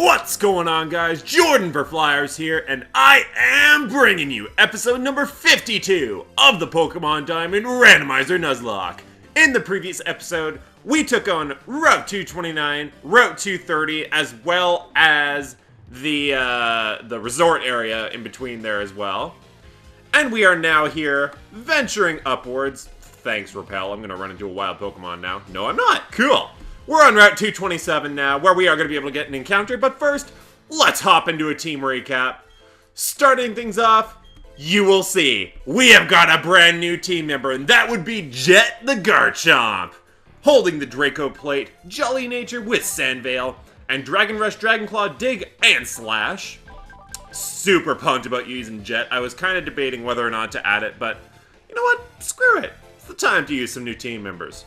What's going on, guys? Jordan for Flyers here, and I am bringing you episode number 52 of the Pokemon Diamond Randomizer Nuzlocke. In the previous episode, we took on Route 229, Route 230, as well as the resort area in between there as well. And we are now here, venturing upwards. Thanks, Repel. I'm gonna run into a wild Pokemon now. No, I'm not. Cool. We're on Route 227 now, where we are going to be able to get an encounter, but first, let's hop into a team recap. Starting things off, you will see, we have got a brand new team member, and that would be Jet the Garchomp. Holding the Draco Plate, Jolly Nature with Sandvale, and Dragon Rush, Dragon Claw, Dig, and Slash. Super pumped about using Jet. I was kind of debating whether or not to add it, but you know what? Screw it. It's the time to use some new team members.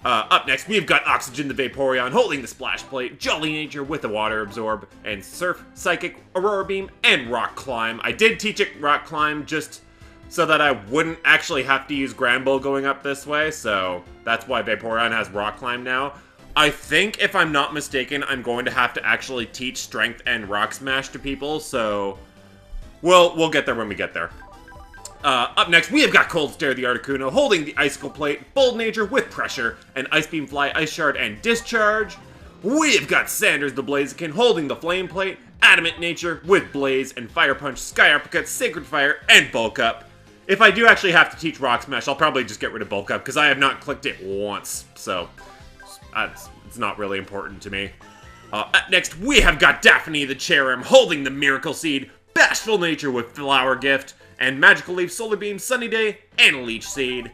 Up next, we've got Oxygen the Vaporeon holding the Splash Plate, Jolly Nature with the Water Absorb, and Surf, Psychic, Aurora Beam, and Rock Climb. I did teach it Rock Climb just so that I wouldn't actually have to use Granbull going up this way, so that's why Vaporeon has Rock Climb now. I think, if I'm not mistaken, I'm going to have to actually teach Strength and Rock Smash to people, so we'll get there when we get there. Up next, we have got Cold Stare the Articuno holding the Icicle Plate, Bold Nature with Pressure, and Ice Beam Fly, Ice Shard, and Discharge. We've got Sanders the Blaziken holding the Flame Plate, Adamant Nature with Blaze, and Fire Punch, Sky Uppercut, Sacred Fire, and Bulk Up. If I do actually have to teach Rock Smash, I'll probably just get rid of Bulk Up, because I have not clicked it once, so it's not really important to me. Up next, we have got Daphne the Cherrim holding the Miracle Seed, Bashful Nature with Flower Gift, and Magical Leaf, Solar Beam, Sunny Day, and Leech Seed.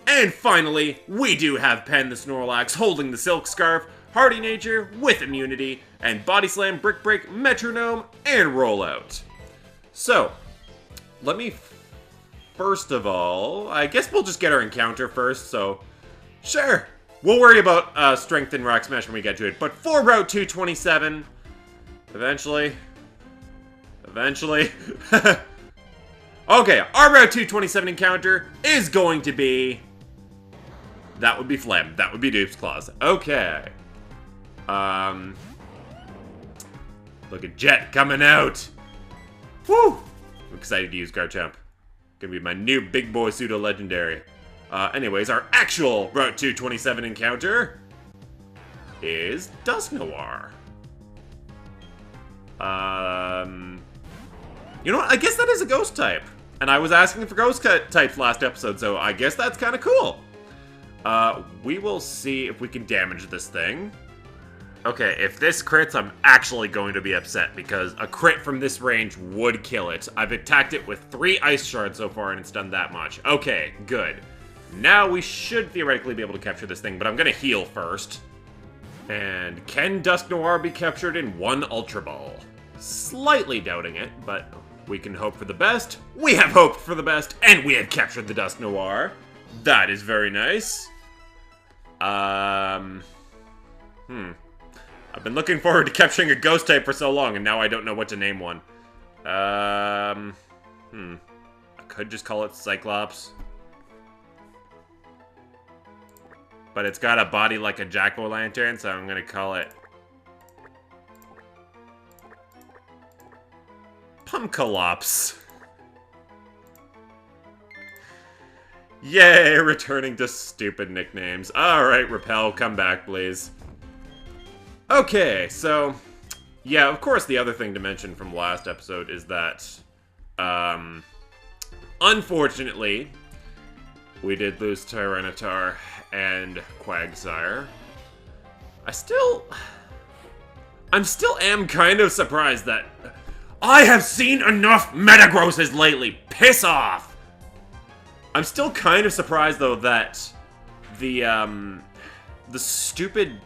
And finally, we do have Pen the Snorlax holding the Silk Scarf, Hardy Nature with Immunity, and Body Slam, Brick Break, Metronome, and Rollout. So, let me first of all, I guess we'll just get our encounter first, so sure. We'll worry about Strength and Rock Smash when we get to it, but for Route 227, eventually, okay, our Route 227 encounter is going to be... That would be Phlegm. That would be Dupe's Claws. Okay. Look at Jet coming out. Woo! I'm excited to use Garchomp. Gonna be my new big boy pseudo-legendary. Anyways, our actual Route 227 encounter is Dusknoir. You know what? I guess that is a ghost type. And I was asking for ghost types last episode, so I guess that's kind of cool. We will see if we can damage this thing. Okay, if this crits, I'm actually going to be upset, because a crit from this range would kill it. I've attacked it with 3 Ice Shards so far, and it's done that much. Okay, good. Now we should theoretically be able to capture this thing, but I'm going to heal first. And can Dusknoir be captured in 1 Ultra Ball? Slightly doubting it, but we can hope for the best. We have hoped for the best, and we have captured the Dusknoir. That is very nice. I've been looking forward to capturing a ghost type for so long, and now I don't know what to name one. I could just call it Cyclops. But it's got a body like a jack-o'-lantern, so I'm gonna call it Pumpkalops. Yay, returning to stupid nicknames. Alright, Repel, come back, please. Okay, so, yeah, of course the other thing to mention from last episode is that, unfortunately, we did lose Tyranitar and Quagsire. I'm still am kind of surprised that I have seen enough Metagrosses lately. Piss off! I'm still kind of surprised, though, that the stupid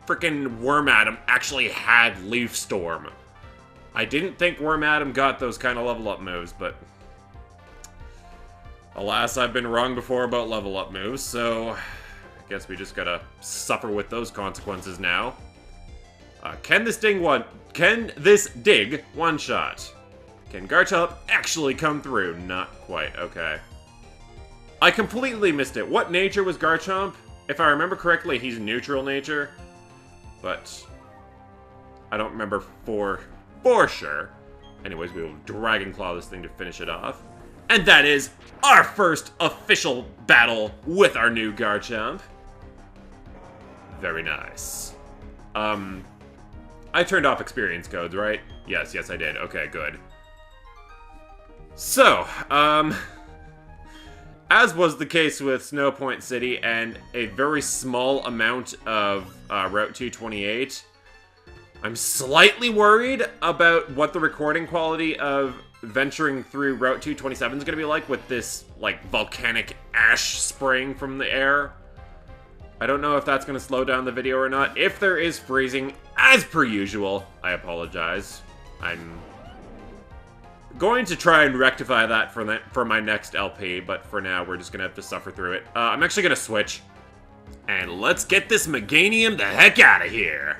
frickin' Wormadam actually had Leaf Storm. I didn't think Wormadam got those kind of level up moves, but alas, I've been wrong before about level up moves, so I guess we just gotta suffer with those consequences now. Can this dig one shot? Can Garchomp actually come through? Not quite, okay. I completely missed it. What nature was Garchomp? If I remember correctly, he's neutral nature. But I don't remember for sure. Anyways, we will Dragon Claw this thing to finish it off. And that is our first official battle with our new Garchomp. Very nice. I turned off experience codes, right? Yes, I did. Okay, good. So, as was the case with Snow Point City and a very small amount of Route 228, I'm slightly worried about what the recording quality of venturing through Route 227 is going to be like with this, like, volcanic ash spraying from the air. I don't know if that's going to slow down the video or not. If there is freezing, as per usual, I apologize. I'm going to try and rectify that for my next LP, but for now, we're just going to have to suffer through it. I'm actually going to switch, and let's get this Meganium the heck out of here.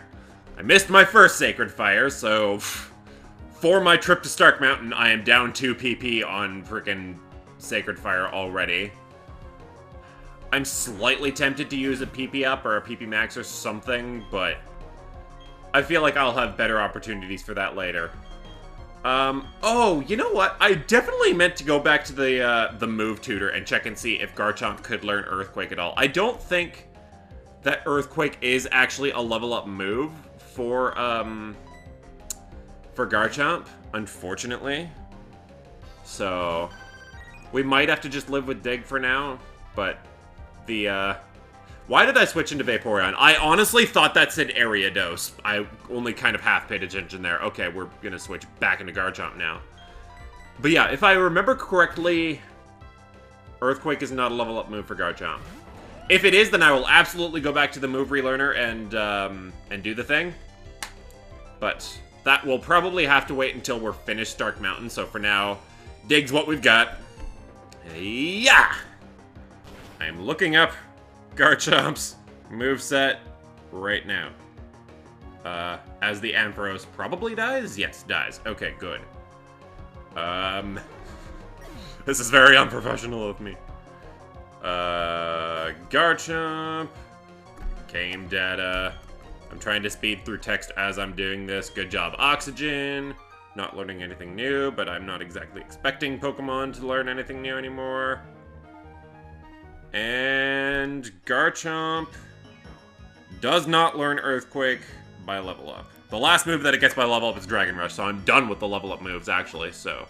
I missed my first Sacred Fire, so for my trip to Stark Mountain, I am down 2 PP on freaking Sacred Fire already. I'm slightly tempted to use a PP up or a PP max or something, but I feel like I'll have better opportunities for that later. Oh, you know what? I definitely meant to go back to the move tutor and check and see if Garchomp could learn Earthquake at all. I don't think that Earthquake is actually a level up move for Garchomp, unfortunately. So we might have to just live with Dig for now, but why did I switch into Vaporeon? I honestly thought that said Ariados. I only kind of half paid attention there. Okay, we're gonna switch back into Garchomp now. But yeah, if I remember correctly, Earthquake is not a level up move for Garchomp. If it is, then I will absolutely go back to the move relearner and do the thing. But that will probably have to wait until we're finished Stark Mountain, so for now, Dig's what we've got. Yeah! I'm looking up Garchomp's moveset right now. As the Ampharos probably dies? Yes, dies. Okay, good. This is very unprofessional of me. Garchomp. Game data. I'm trying to speed through text as I'm doing this. Good job, Oxygen. Not learning anything new, but I'm not exactly expecting Pokemon to learn anything new anymore. And Garchomp does not learn Earthquake by level up. The last move that it gets by level up is Dragon Rush, so I'm done with the level up moves, actually, so.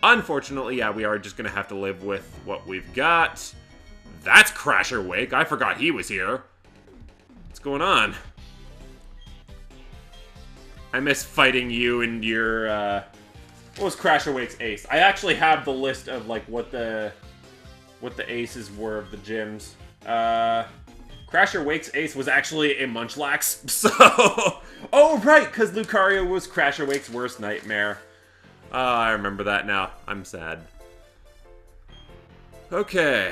Unfortunately, yeah, we are just gonna have to live with what we've got. That's Crasher Wake. I forgot he was here. What's going on? I miss fighting you and your, what was Crasher Wake's ace? I actually have the list of, like, what the aces were of the gyms. Crasher Wake's ace was actually a Munchlax, so... Oh, right, because Lucario was Crasher Wake's worst nightmare. I remember that now. I'm sad. Okay.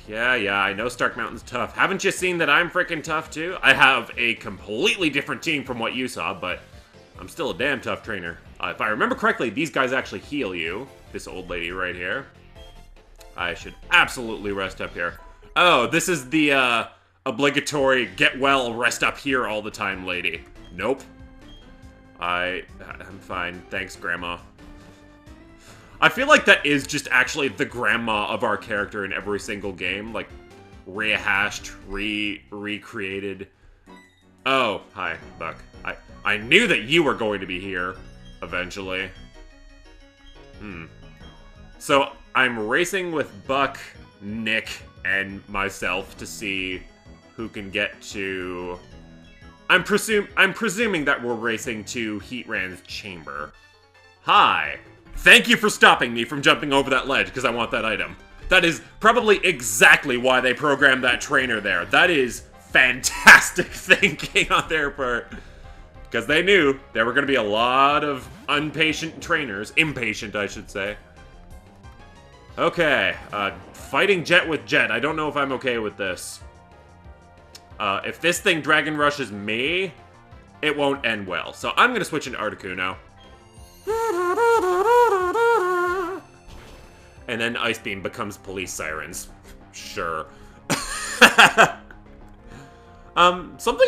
Yeah, I know Stark Mountain's tough. Haven't you seen that I'm freaking tough, too? I have a completely different team from what you saw, but I'm still a damn tough trainer. If I remember correctly, these guys actually heal you. This old lady right here. I should absolutely rest up here. Oh, this is the, obligatory get well, rest up here all the time lady. Nope. I'm fine. Thanks, Grandma. I feel like that is just actually the grandma of our character in every single game. Like, rehashed, recreated. Oh, hi, Buck. I knew that you were going to be here, eventually. So, I'm racing with Buck, Nick, and myself to see who can get to... I'm presuming that we're racing to Heatran's chamber. Hi. Thank you for stopping me from jumping over that ledge, because I want that item. That is probably exactly why they programmed that trainer there. That is fantastic thinking on their part. Because they knew there were going to be a lot of impatient trainers. Impatient, I should say. Okay, fighting Jet with Jet. I don't know if I'm okay with this. If this thing Dragon Rushes me, it won't end well. So I'm going to switch into Articuno. And then Ice Beam becomes police sirens. Sure. Something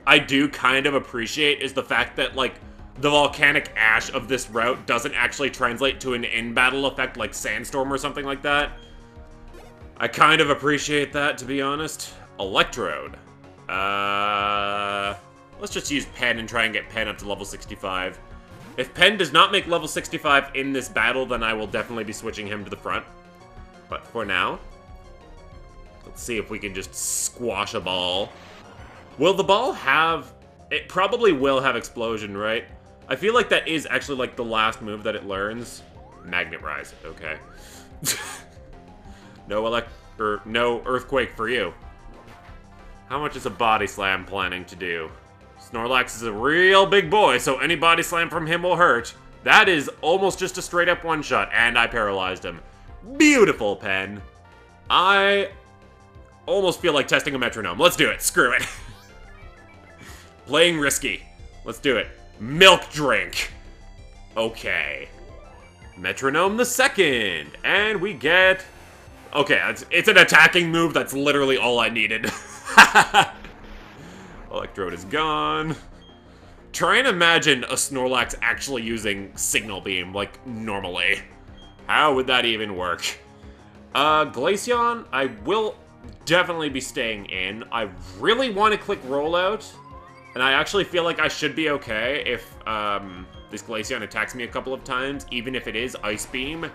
I do kind of appreciate is the fact that, like, the volcanic ash of this route doesn't actually translate to an in-battle effect like Sandstorm or something like that. I kind of appreciate that, to be honest. Electrode. Let's just use Pen and try and get Pen up to level 65. If Pen does not make level 65 in this battle, then I will definitely be switching him to the front. But for now, let's see if we can just squash a ball. Will the ball have... It probably will have Explosion, right? I feel like that is actually, like, the last move that it learns. Magnet Rise, okay. No Earthquake for you. How much is a Body Slam planning to do? Snorlax is a real big boy, so any Body Slam from him will hurt. That is almost just a straight-up one-shot, and I paralyzed him. Beautiful, Pen. I almost feel like testing a metronome. Let's do it. Screw it. Playing risky. Let's do it. Milk Drink. Okay. Metronome the second. And we get... Okay, it's an attacking move. That's literally all I needed. Electrode is gone. Try and imagine a Snorlax actually using Signal Beam, like, normally. How would that even work? Glaceon, I will definitely be staying in. I really want to click Rollout. And I actually feel like I should be okay if this Glaceon attacks me a couple of times, even if it is Ice Beam.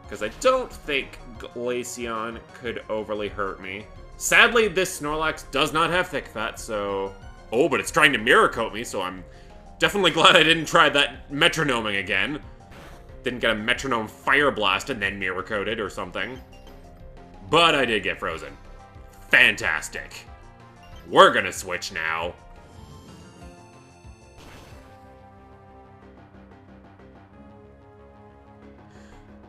Because I don't think Glaceon could overly hurt me. Sadly, this Snorlax does not have Thick Fat, so... Oh, but it's trying to Mirror Coat me, so I'm definitely glad I didn't try that metronoming again. Didn't get a Metronome Fire Blast and then Mirror Coated or something. But I did get frozen. Fantastic. We're gonna switch now.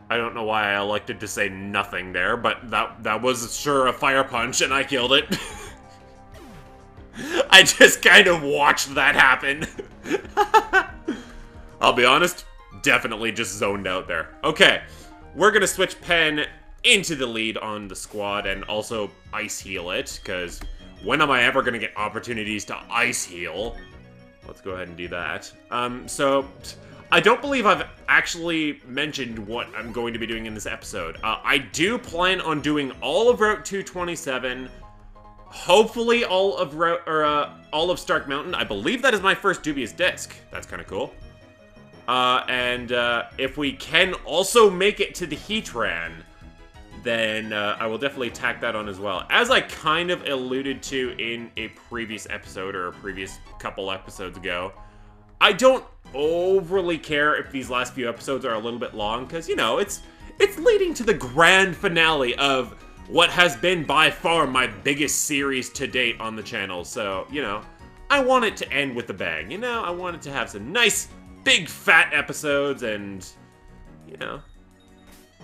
I don't know why I elected to say nothing there, but that was sure a Fire Punch, and I killed it. I just kind of watched that happen. I'll be honest, definitely just zoned out there. Okay, we're gonna switch Pen into the lead on the squad and also Ice Heal it, because when am I ever gonna get opportunities to Ice Heal? Let's go ahead and do that. So... I don't believe I've actually mentioned what I'm going to be doing in this episode. I do plan on doing all of Route 227, hopefully all of Stark Mountain. I believe that is my first Dubious Disc. That's kind of cool. And if we can also make it to the Heatran, then I will definitely tack that on as well. As I kind of alluded to in a previous episode, or a previous couple episodes ago, I don't overly care if these last few episodes are a little bit long, because, you know, it's leading to the grand finale of what has been by far my biggest series to date on the channel. So, you know, I want it to end with a bang, you know? I want it to have some nice, big, fat episodes and, you know,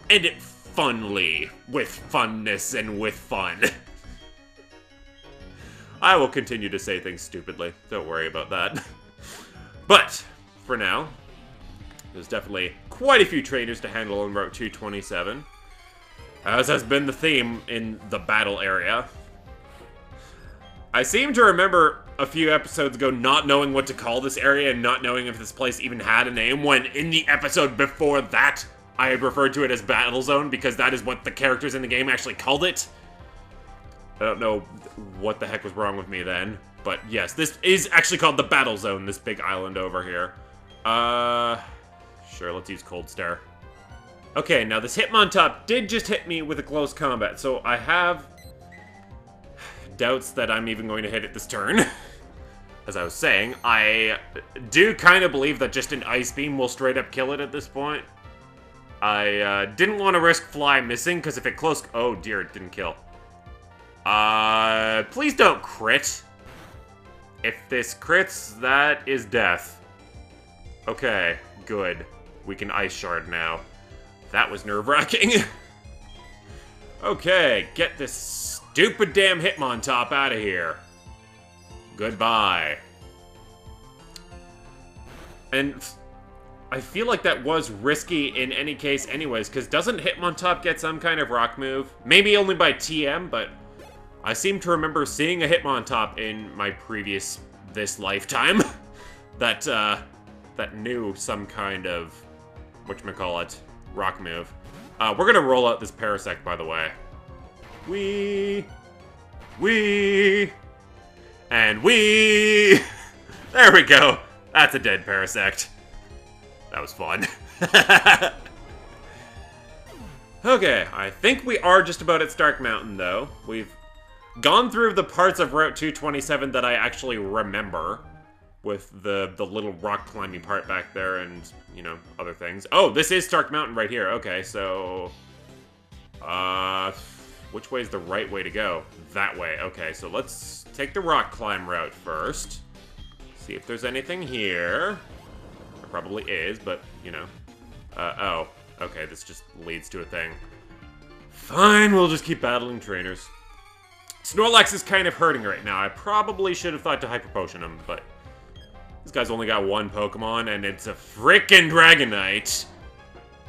end it funly, with funness and with fun. I will continue to say things stupidly. Don't worry about that. But, for now, there's definitely quite a few trainers to handle on Route 227, as has been the theme in the battle area. I seem to remember a few episodes ago not knowing what to call this area and not knowing if this place even had a name, when in the episode before that, I had referred to it as Battle Zone, because that is what the characters in the game actually called it. I don't know what the heck was wrong with me then. But yes, this is actually called the Battle Zone, this big island over here. Sure, let's use Cold Stare. Okay, now this Hitmontop did just hit me with a close combat, so I have doubts that I'm even going to hit it this turn. As I was saying, I do kind of believe that just an Ice Beam will straight up kill it at this point. I didn't want to risk Fly missing, because if it close... Oh dear, it didn't kill. Please don't crit. If this crits, that is death. Okay, good. We can Ice Shard now. That was nerve-wracking. Okay, get this stupid damn Hitmontop out of here. Goodbye. And I feel like that was risky in any case anyways, because doesn't Hitmontop get some kind of rock move? Maybe only by TM, but I seem to remember seeing a Hitmontop in my previous this lifetime that knew some kind of whatchamacallit rock move. We're gonna roll out this Parasect, by the way. And there we go. That's a dead Parasect. That was fun. Okay, I think we are just about at Stark Mountain, though. We've gone through the parts of Route 227 that I actually remember, with the little rock climbing part back there and, you know, other things. Oh, this is Stark Mountain right here. Okay, so... which way is the right way to go? That way. Okay, so let's take the rock climb route first. See if there's anything here. There probably is, but, you know. Oh. Okay, this just leads to a thing. Fine, we'll just keep battling trainers. Snorlax is kind of hurting right now. I probably should have thought to Hyper Potion him, but... this guy's only got one Pokemon, and it's a frickin' Dragonite.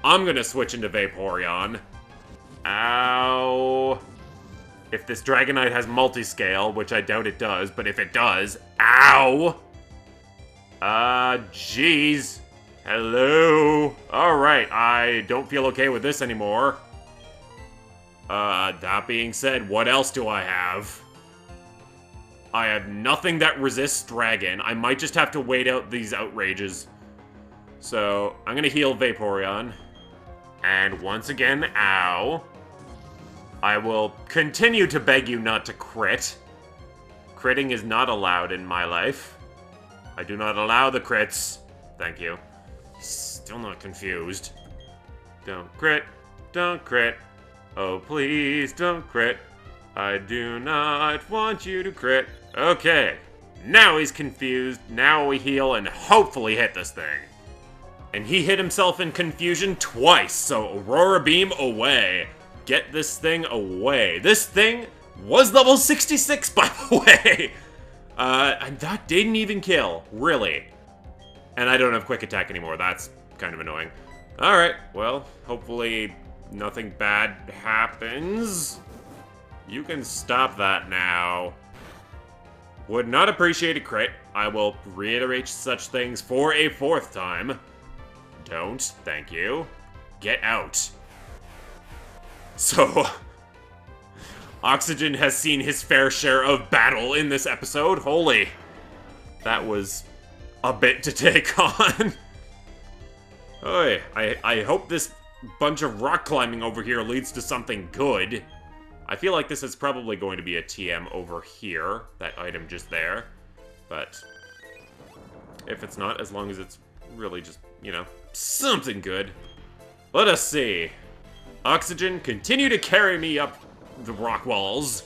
I'm gonna switch into Vaporeon. Ow. If this Dragonite has multi-scale, which I doubt it does, but if it does, ow. Jeez. Hello. Alright, I don't feel okay with this anymore. That being said, what else do I have? I have nothing that resists Dragon. I might just have to wait out these outrages. So, I'm gonna heal Vaporeon. And once again, ow. I will continue to beg you not to crit. Critting is not allowed in my life. I do not allow the crits. Thank you. Still not confused. Don't crit. Don't crit. Oh, please don't crit. I do not want you to crit. Okay. Now he's confused. Now we heal and hopefully hit this thing. And he hit himself in confusion twice, so Aurora Beam away. Get this thing away. This thing was level 66, by the way. And that didn't even kill, really. And I don't have Quick Attack anymore. That's kind of annoying. Alright, well, hopefully nothing bad happens. You can stop that now. Would not appreciate a crit. I will reiterate such things for a fourth time. Don't. Thank you. Get out. So, Oxygen has seen his fair share of battle in this episode. Holy. That was a bit to take on. Oy, I hope this bunch of rock climbing over here leads to something good. I feel like this is probably going to be a TM over here, that item just there. But if it's not, as long as it's really just, you know, something good. Let us see. Oxygen, continue to carry me up the rock walls,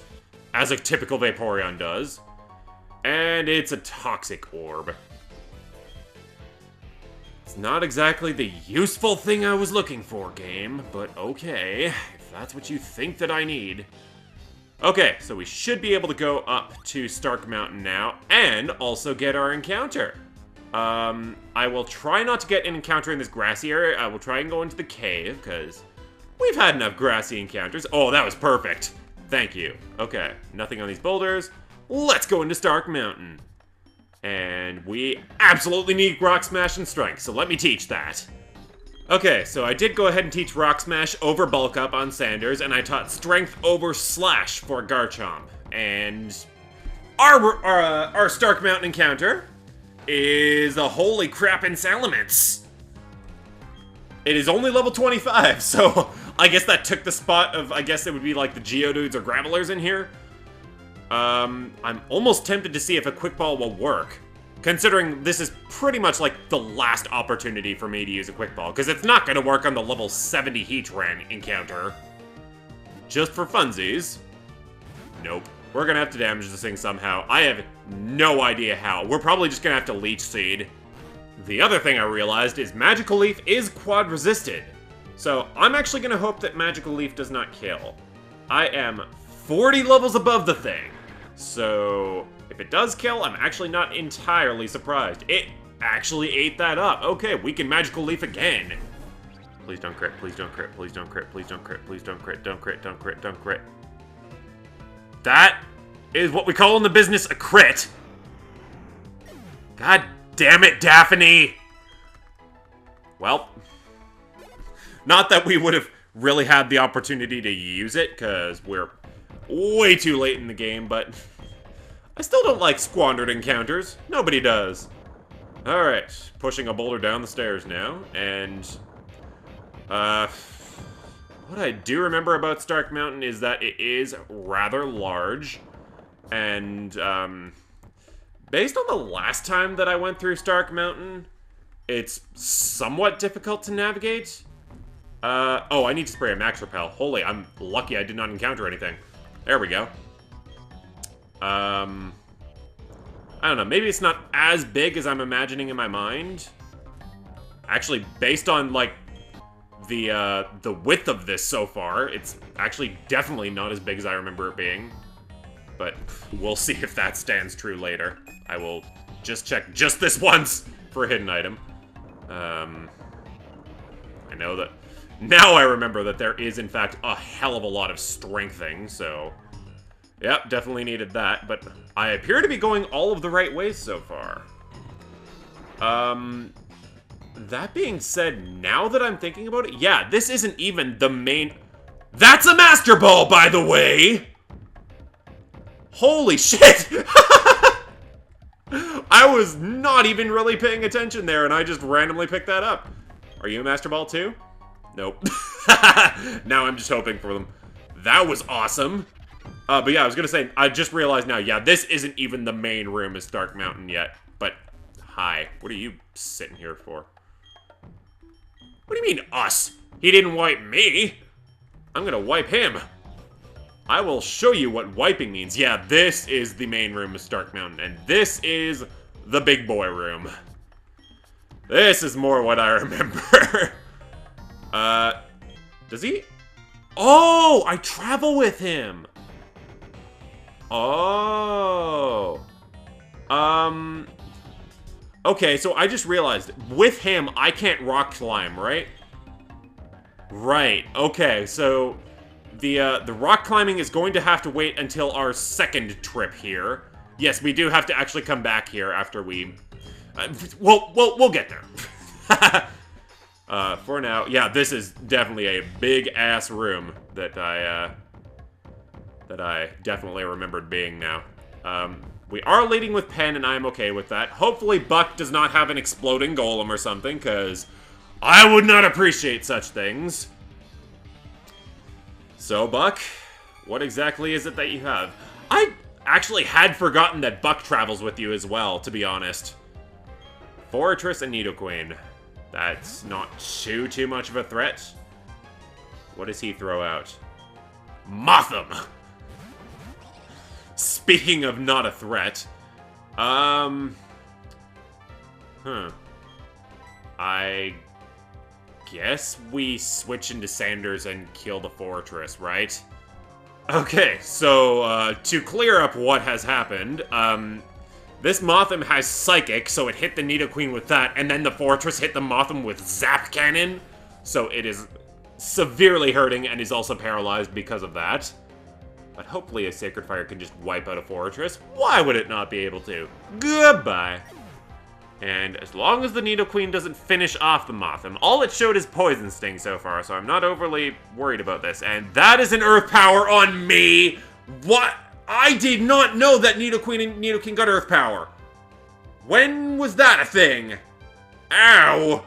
as a typical Vaporeon does. And it's a Toxic Orb. It's not exactly the useful thing I was looking for, game, but okay, if that's what you think that I need. Okay, so we should be able to go up to Stark Mountain now, and also get our encounter. I will try not to get an encounter in this grassy area. I will try and go into the cave, because we've had enough grassy encounters. Oh, that was perfect. Thank you. Okay, nothing on these boulders. Let's go into Stark Mountain. And we absolutely need Rock Smash and Strength, so let me teach that. Okay, so I did go ahead and teach Rock Smash over Bulk Up on Sanders, and I taught Strength over Slash for Garchomp. And our Stark Mountain encounter is a holy crap in Salamence. It is only level 25, so I guess that took the spot of, I guess it would be like the Geodudes or Gravelers in here. I'm almost tempted to see if a Quick Ball will work, considering this is pretty much like the last opportunity for me to use a Quick Ball, because it's not going to work on the level 70 Heatran encounter. Just for funsies. Nope. We're going to have to damage this thing somehow. I have no idea how. We're probably just going to have to Leech Seed. The other thing I realized is Magical Leaf is quad resisted. So I'm actually going to hope that Magical Leaf does not kill. I am 40 levels above the thing. So if it does kill, I'm actually not entirely surprised. It actually ate that up. Okay, we can Magical Leaf again. Please don't crit, please don't crit, please don't crit, please don't crit, please don't crit, don't crit, don't crit, don't crit. That is what we call in the business a crit. God damn it, Daphne! Well, not that we would have really had the opportunity to use it, because we're way too late in the game, but I still don't like squandered encounters. Nobody does. Alright, pushing a boulder down the stairs now, and what I do remember about Stark Mountain is that it is rather large, and, based on the last time that I went through Stark Mountain, it's somewhat difficult to navigate. Oh, I need to spray a max repel. Holy, I'm lucky I did not encounter anything. There we go. I don't know, maybe it's not as big as I'm imagining in my mind. Actually, based on, like, the width of this so far, it's actually definitely not as big as I remember it being. But we'll see if that stands true later. I will just check just this once for a hidden item. I know that... Now I remember that there is, in fact, a hell of a lot of strengthening, so... Yep, definitely needed that, but I appear to be going all of the right ways so far. That being said, now that I'm thinking about it, yeah, this isn't even the main... That's a Master Ball, by the way! Holy shit! I was not even really paying attention there, and I just randomly picked that up. Are you a Master Ball too? Nope. Now I'm just hoping for them. That was awesome. But yeah, I was gonna say, I just realized now, yeah, this isn't even the main room of Stark Mountain yet. But, hi, what are you sitting here for? What do you mean, us? He didn't wipe me. I'm gonna wipe him. I will show you what wiping means. Yeah, this is the main room of Stark Mountain, and this is the big boy room. This is more what I remember. Does he? Oh, I travel with him. Oh. Okay, so I just realized, with him, I can't rock climb, right? Right, okay, so the rock climbing is going to have to wait until our second trip here. Yes, we do have to actually come back here after we... we'll get there. For now, yeah, this is definitely a big-ass room that I definitely remembered being now. We are leading with Pen, and I'm okay with that. Hopefully Buck does not have an exploding golem or something, because I would not appreciate such things. So, Buck, what exactly is it that you have? I actually had forgotten that Buck travels with you as well, to be honest. Fortress and Nidoqueen. That's not too much of a threat. What does he throw out? Motham! Speaking of not a threat, I guess we switch into Sanders and kill the fortress, right? Okay, so, to clear up what has happened, this Motham has Psychic, so it hit the Nidoqueen with that, and then the fortress hit the Motham with Zap Cannon, so it is severely hurting and is also paralyzed because of that. But hopefully a Sacred Fire can just wipe out a fortress. Why would it not be able to? Goodbye. And as long as the Nidoqueen doesn't finish off the Motham, all it showed is Poison Sting so far, so I'm not overly worried about this. And that is an Earth Power on me! What? I did not know that Nidoqueen and Nidoking got Earth Power. When was that a thing? Ow!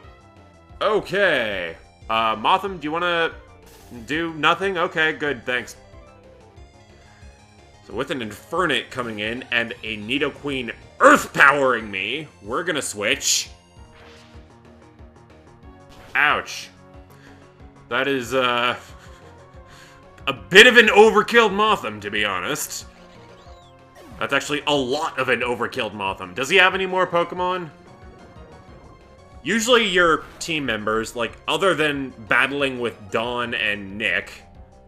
Okay. Motham, do you want to do nothing? Okay, good, thanks. So with an Infernape coming in and a Nidoqueen Earth Powering me, we're gonna switch. Ouch. That is, a bit of an overkilled Motham, to be honest. That's actually a lot of an overkilled Motham. Does he have any more Pokemon? Usually your team members, like, other than battling with Dawn and Nick,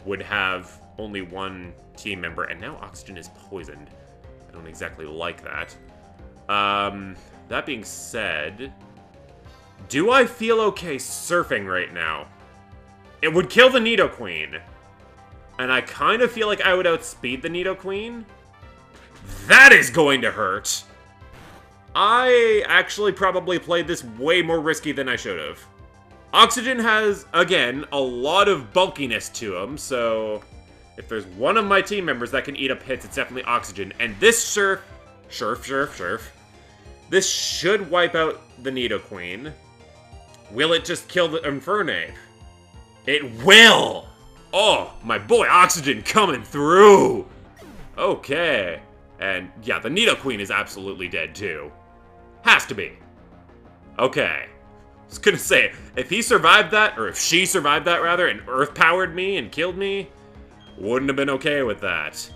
would have only one team member, and now Oxygen is poisoned. I don't exactly like that. That being said, do I feel okay surfing right now? It would kill the Nidoqueen. And I kind of feel like I would outspeed the Nidoqueen. That is going to hurt. I actually probably played this way more risky than I should have. Oxygen has, again, a lot of bulkiness to him, so if there's one of my team members that can eat up hits, it's definitely Oxygen. And this Surf. This should wipe out the Nidoqueen. Will it just kill the Infernape? It will! Oh, my boy Oxygen coming through! Okay. And yeah, the Nidoqueen is absolutely dead too. Has to be. Okay. I was gonna say, if he survived that, or if she survived that rather, and earth-powered me and killed me, wouldn't have been okay with that.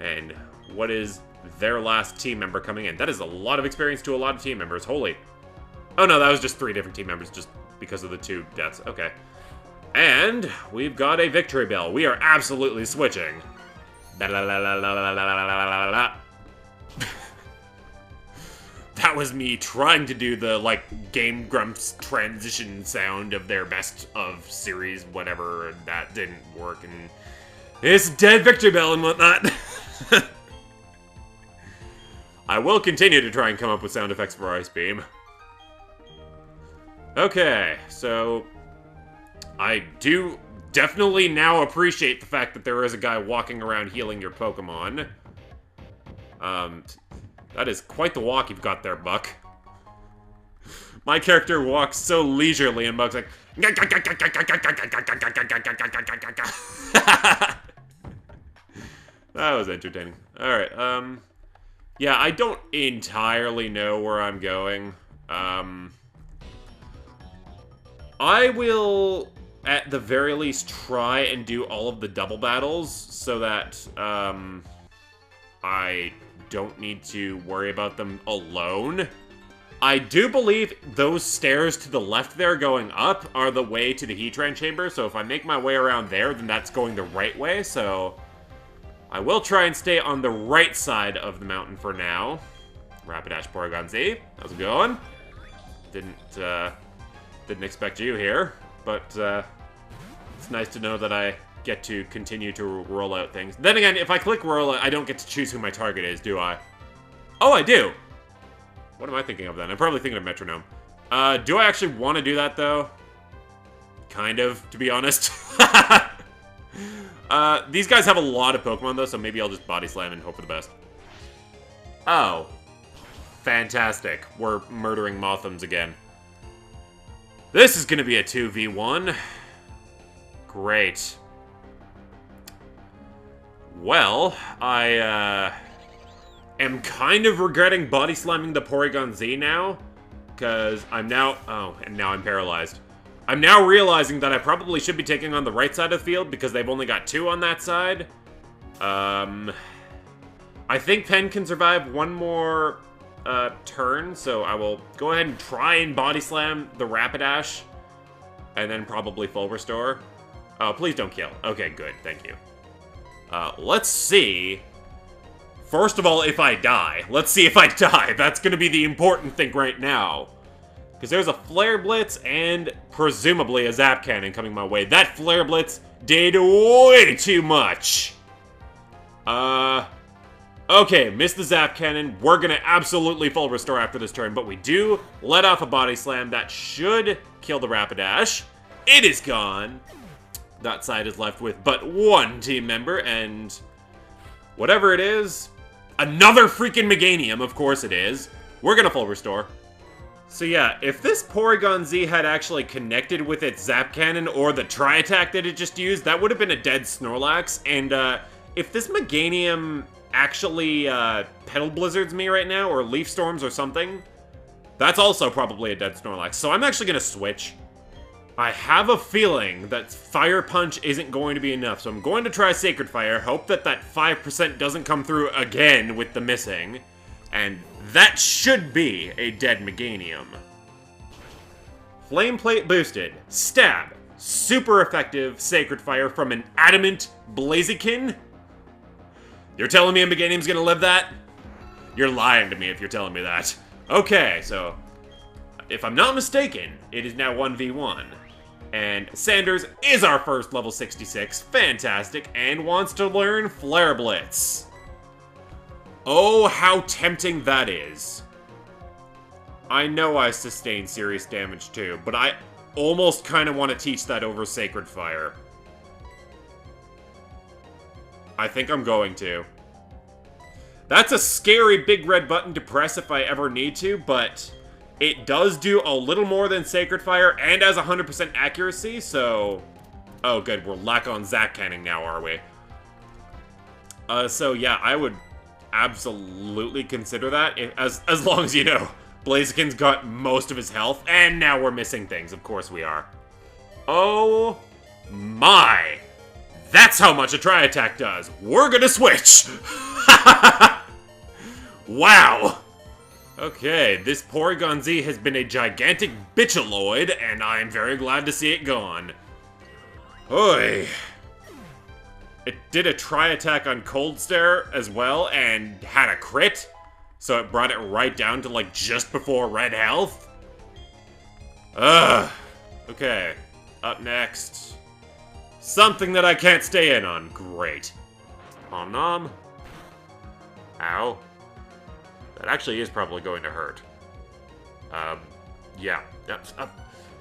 And what is their last team member coming in? That is a lot of experience to a lot of team members. Holy. Oh no, that was just 3 different team members just because of the 2 deaths. Okay. And we've got a victory bell. We are absolutely switching. That was me trying to do the, like, Game Grumps transition sound of their best of series, whatever, and that didn't work, and it's dead victory bell and whatnot. I will continue to try and come up with sound effects for Ice Beam. Okay, so I do definitely now appreciate the fact that there is a guy walking around healing your Pokemon. That is quite the walk you've got there, Buck. My character walks so leisurely, and Buck's like... That was entertaining. Alright, yeah, I don't entirely know where I'm going. I will, at the very least, try and do all of the double battles so that, I don't need to worry about them alone. I do believe those stairs to the left there going up are the way to the Heatran Chamber, so if I make my way around there, then that's going the right way, so I will try and stay on the right side of the mountain for now. Rapidash Porygon Z, how's it going? Didn't expect you here, but it's nice to know that I get to continue to roll out things. Then again, if I click roll out, I don't get to choose who my target is, do I? Oh, I do! What am I thinking of then? I'm probably thinking of Metronome. Do I actually want to do that, though? Kind of, to be honest. These guys have a lot of Pokemon, though, so maybe I'll just Body Slam and hope for the best. Oh. Fantastic. We're murdering Mothams again. This is gonna be a 2v1. Great. Well, I, am kind of regretting Body Slamming the Porygon Z now, because I'm now... Oh, and now I'm paralyzed. I'm now realizing that I probably should be taking on the right side of the field, because they've only got 2 on that side. I think Pen can survive one more turn, so I will go ahead and try and Body Slam the Rapidash, and then probably Full Restore. Oh, please don't kill. Okay, good. Thank you. Let's see. First of all, if I die. Let's see if I die. That's gonna be the important thing right now. Because there's a Flare Blitz and presumably a Zap Cannon coming my way. That Flare Blitz did way too much. Okay, missed the Zap Cannon. We're gonna absolutely Full Restore after this turn, but we do let off a Body Slam. That should kill the Rapidash. It is gone. That side is left with but 1 team member, and whatever it is, another freaking Meganium, of course it is. We're gonna Full Restore. So yeah, if this Porygon Z had actually connected with its Zap Cannon or the Tri-Attack that it just used, that would have been a dead Snorlax, and if this Meganium actually Petal Blizzards me right now, or Leaf Storms or something, that's also probably a dead Snorlax. So I'm actually gonna switch. I have a feeling that Fire Punch isn't going to be enough, so I'm going to try Sacred Fire, hope that that 5% doesn't come through again with the missing, and that should be a dead Meganium. Flame Plate boosted. Stab. Super effective Sacred Fire from an Adamant Blaziken? You're telling me a Meganium's gonna live that? You're lying to me if you're telling me that. Okay, so if I'm not mistaken, it is now 1v1. And Sanders is our first level 66, fantastic, and wants to learn Flare Blitz. Oh, how tempting that is. I know I sustain serious damage too, but I almost kind of want to teach that over Sacred Fire. I think I'm going to. That's a scary big red button to press if I ever need to, but it does do a little more than Sacred Fire and has 100% accuracy, so... Oh, good, we're lack on Zap Cannon now, are we? So yeah, I would absolutely consider that, as long as you know, Blaziken's got most of his health, and now we're missing things, of course we are. Oh my! That's how much a Tri-Attack does! We're gonna switch! Wow! Okay, this Porygon Z has been a gigantic bitchaloid, and I'm very glad to see it gone. Oy. It did a Tri-Attack on Cold Stare as well, and had a crit, so it brought it right down to, like, just before red health. Ugh. Okay, up next. Something that I can't stay in on. Great. Om nom. Ow. That actually is probably going to hurt. Yeah.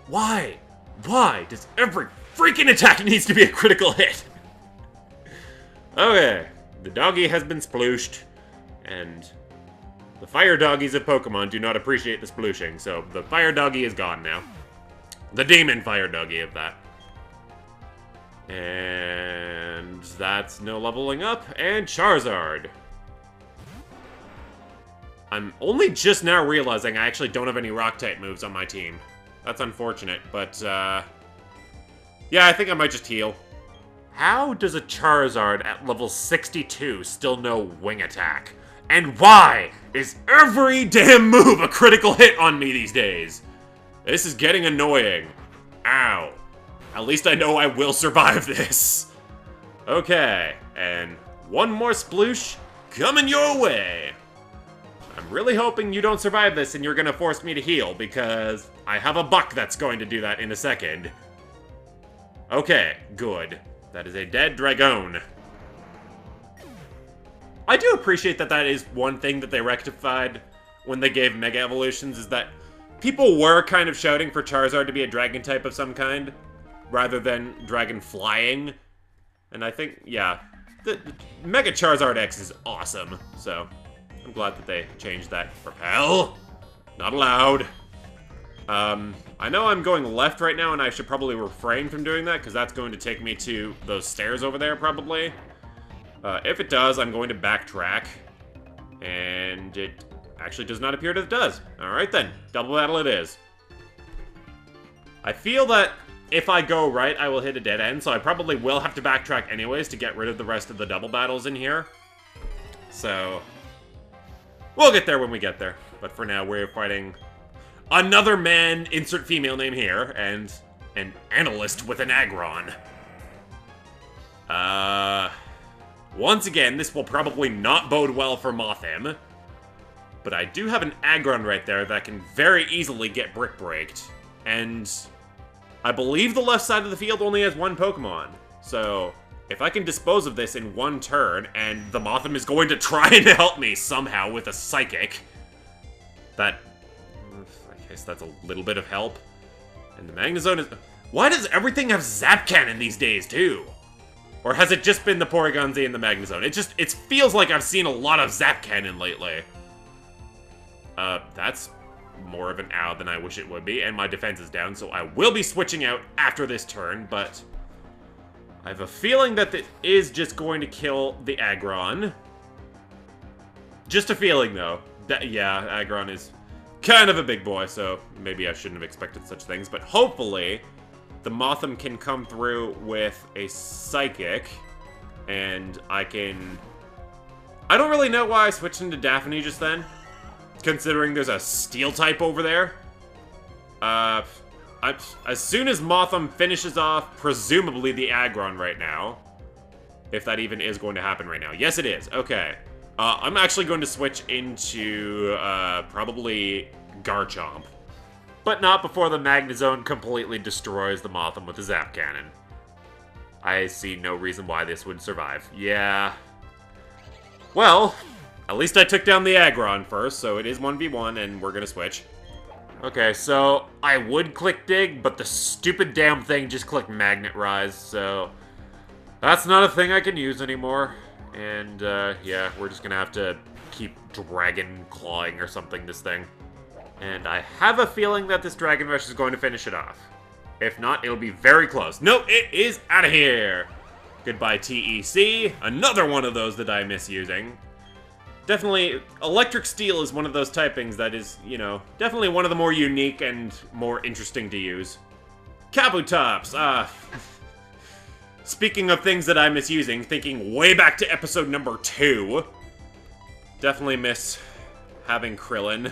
Why? Why does every freaking attack needs to be a critical hit? Okay. The doggy has been splooshed, and the fire doggies of Pokemon do not appreciate the splooshing, so the fire doggy is gone now. The demon fire doggy of that. And that's no leveling up, and Charizard. I'm only just now realizing I actually don't have any Rock-type moves on my team. That's unfortunate, but, yeah, I think I might just heal. How does a Charizard at level 62 still know Wing Attack? And why is every damn move a critical hit on me these days? This is getting annoying. Ow. At least I know I will survive this. Okay, and one more sploosh coming your way. I'm really hoping you don't survive this and you're gonna force me to heal, because I have a buck that's going to do that in a second. Okay, good. That is a dead Dragon. I do appreciate that that is one thing that they rectified when they gave Mega Evolutions, is that people were kind of shouting for Charizard to be a dragon type of some kind, rather than dragon flying. And I think, yeah, the Mega Charizard X is awesome, so I'm glad that they changed that. Repel! Not allowed. I know I'm going left right now, and I should probably refrain from doing that, because that's going to take me to those stairs over there, probably. If it does, I'm going to backtrack. And it actually does not appear that it does. Alright then, double battle it is. I feel that if I go right, I will hit a dead end, so I probably will have to backtrack anyways to get rid of the rest of the double battles in here. So we'll get there when we get there. But for now, we're fighting another man, insert female name here, and an analyst with an Aggron. Once again, this will probably not bode well for Mothim. But I do have an Aggron right there that can very easily get Brick Breaked. And I believe the left side of the field only has one Pokemon. So if I can dispose of this in one turn, and the Mothim is going to try and help me somehow with a Psychic, that, I guess that's a little bit of help. And the Magnezone is... Why does everything have Zap Cannon these days, too? Or has it just been the Porygon Z and the Magnezone? It feels like I've seen a lot of Zap Cannon lately. That's more of an ow than I wish it would be, and my defense is down, so I will be switching out after this turn, but I have a feeling that it is just going to kill the Aggron. Just a feeling, though. Yeah, Aggron is kind of a big boy, so maybe I shouldn't have expected such things, but hopefully the Mothim can come through with a Psychic, and I can... I don't really know why I switched into Daphne just then, considering there's a Steel type over there. As soon as Mothim finishes off, presumably the Aggron right now, if that even is going to happen right now. Yes, it is. Okay. I'm actually going to switch into, probably Garchomp. But not before the Magnezone completely destroys the Mothim with the Zap Cannon. I see no reason why this would survive. Yeah. Well, at least I took down the Aggron first, so it is 1v1, and we're gonna switch. Okay, so I would click Dig, but the stupid damn thing just clicked Magnet Rise, so that's not a thing I can use anymore. And, yeah, we're just gonna have to keep Dragon Clawing or something this thing. And I have a feeling that this Dragon Rush is going to finish it off. If not, it'll be very close. No, it is out of here! Goodbye, TEC. Another one of those that I miss using. Definitely, Electric Steel is one of those typings that is, you know, definitely one of the more unique and more interesting to use. Kabutops, speaking of things that I miss using, thinking way back to episode number 2. Definitely miss having Krillin.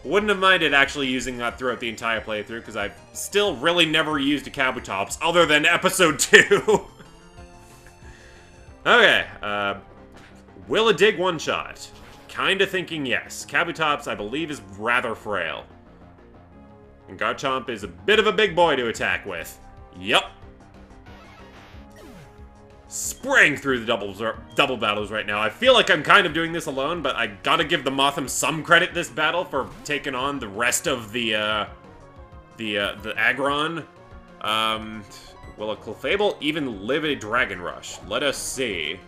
Wouldn't have minded actually using that throughout the entire playthrough, because I've still really never used a Kabutops other than episode 2. Okay, will a Dig one-shot? Kinda thinking yes. Kabutops, I believe, is rather frail. And Garchomp is a bit of a big boy to attack with. Yup. Spraying through the double battles right now. I feel like I'm kind of doing this alone, but I gotta give the Mothim some credit this battle for taking on the rest of the Aggron. Will a Clefable even live a Dragon Rush? Let us see.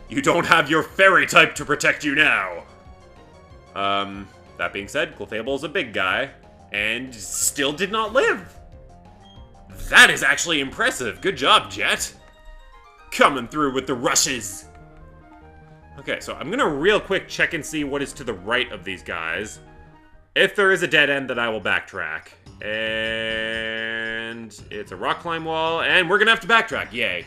You don't have your Fairy type to protect you now! That being said, Clefable is a big guy, and still did not live! That is actually impressive. Good job, Jet! Coming through with the rushes! Okay, so I'm gonna real quick check and see what is to the right of these guys. If there is a dead end, then I will backtrack. And it's a rock climb wall, and we're gonna have to backtrack, yay.